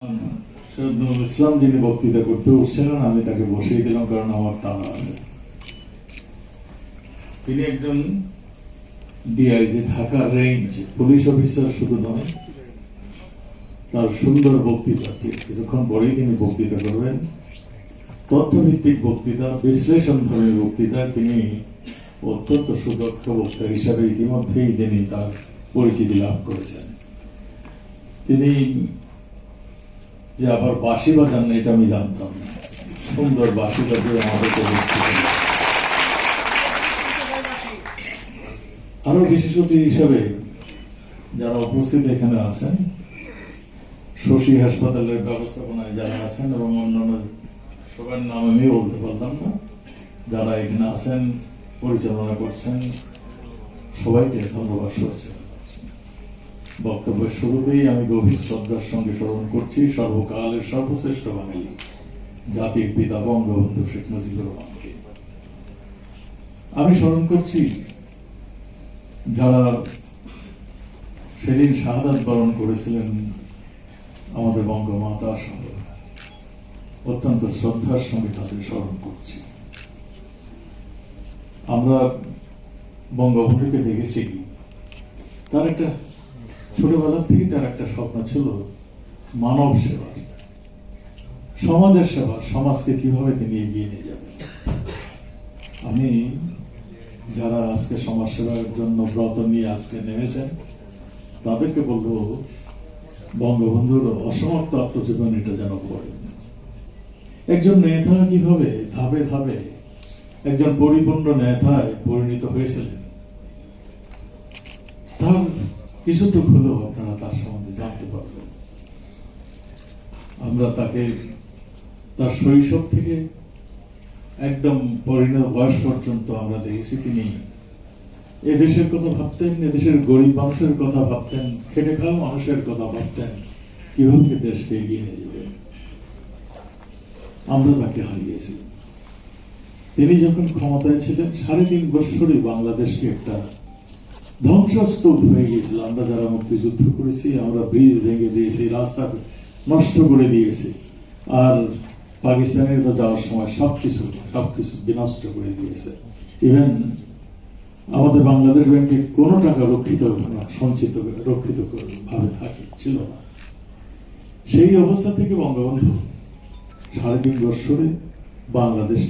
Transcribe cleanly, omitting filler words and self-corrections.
সৈয়দ নুরুল ইসলাম যিনি বক্তৃতা করতে উঠছিলেন, আমি তাকে বসিয়ে দিলাম কারণ আমার তাড়া আছে। তিনি একজন DIG, Dhaka range police officer শুধু নয়, তার সুন্দর বক্তৃতা, ঠিক কিছুক্ষণ পরেই তিনি বক্তৃতা করবেন। তথ্যভিত্তিক বক্তৃতা, বিশ্লেষণধর্মী বক্তৃতায় তিনি অত্যন্ত সুদক্ষ বক্তা হিসাবে ইতিমধ্যেই তিনি তার পরিচিতি লাভ করেছেন। তিনি যে আবার বাঁশি বাজান না এটা আমি জানতাম না। সুন্দর বাঁশি বাজিয়ে আমাদেরকে আরো বিশেষ অতিথি হিসাবে যারা উপস্থিত এখানে আছেন, শশী হাসপাতালের ব্যবস্থাপনায় যারা আছেন এবং অন্যান্য সবার নাম আমি বলতে পারলাম না, যারা এখানে আছেন পরিচালনা করছেন, সবাইকে ধন্যবাদ শুভেচ্ছা। বক্তব্যের শুরুতেই আমি গভীর শ্রদ্ধার সঙ্গে স্মরণ করছি সর্বকালের সর্বশ্রেষ্ঠ বাঙালি, জাতির পিতা বঙ্গবন্ধু শেখ মুজিবুর রহমানকে। আমি স্মরণ করছি যারা সেদিন শাহাদাত বরণ করেছিলেন, আমাদের বঙ্গমাতা সহ, অত্যন্ত শ্রদ্ধার সঙ্গে তাদের স্মরণ করছি। আমরা বঙ্গবন্ধুকে দেখেছি, তার একটা ছোটবেলার থেকে তার একটা স্বপ্ন ছিল মানব সেবা, সমাজের সেবা, সমাজকে কিভাবে তিনি এগিয়ে নিয়ে যাবেন। আমি যারা আজকে সমাজ সেবার জন্য ব্রত নিয়ে আজকে নেমেছেন তাদেরকে বলবো, বঙ্গবন্ধুর অসমাপ্ত আত্মজীবনীটা যেন পড়েন। একজন নেতা কিভাবে ধাপে ধাপে একজন পরিপূর্ণ নেতায় পরিণত হয়েছিলেন, তার কিছুটুক হলেও আপনারা তার সম্বন্ধে জানতে পারবেন। আমরা তাকে তার শৈশব থেকে একদম পরিণত বয়স পর্যন্ত আমরা দেখেছি তিনি এদেশের কথা ভাবতেন, এদেশের গরিব মানুষের কথা ভাবতেন, খেটে খাওয়া মানুষের কথা ভাবতেন, কিভাবে দেশকে এগিয়ে নিয়ে যাবেন। আমরা তাকে হারিয়েছি। তিনি যখন ক্ষমতায় ছিলেন 3.5 বছরই বাংলাদেশকে একটা ধ্বংসস্তূপ হয়ে গিয়েছিল। আমরা যারা মুক্তিযুদ্ধ করেছি, আমরা ব্রিজ ভেঙে দিয়েছি, রাস্তা নষ্ট করে দিয়েছি, আর পাকিস্তানের যাওয়ার সময় সবকিছু বিনষ্ট করে দিয়েছে। ইভেন আমাদের বাংলাদেশ ব্যাংকে কোনো টাকা রক্ষিত ভাবে ছিল না। সেই অবস্থা থেকে বঙ্গবন্ধু 3.5 বছরে বাংলাদেশ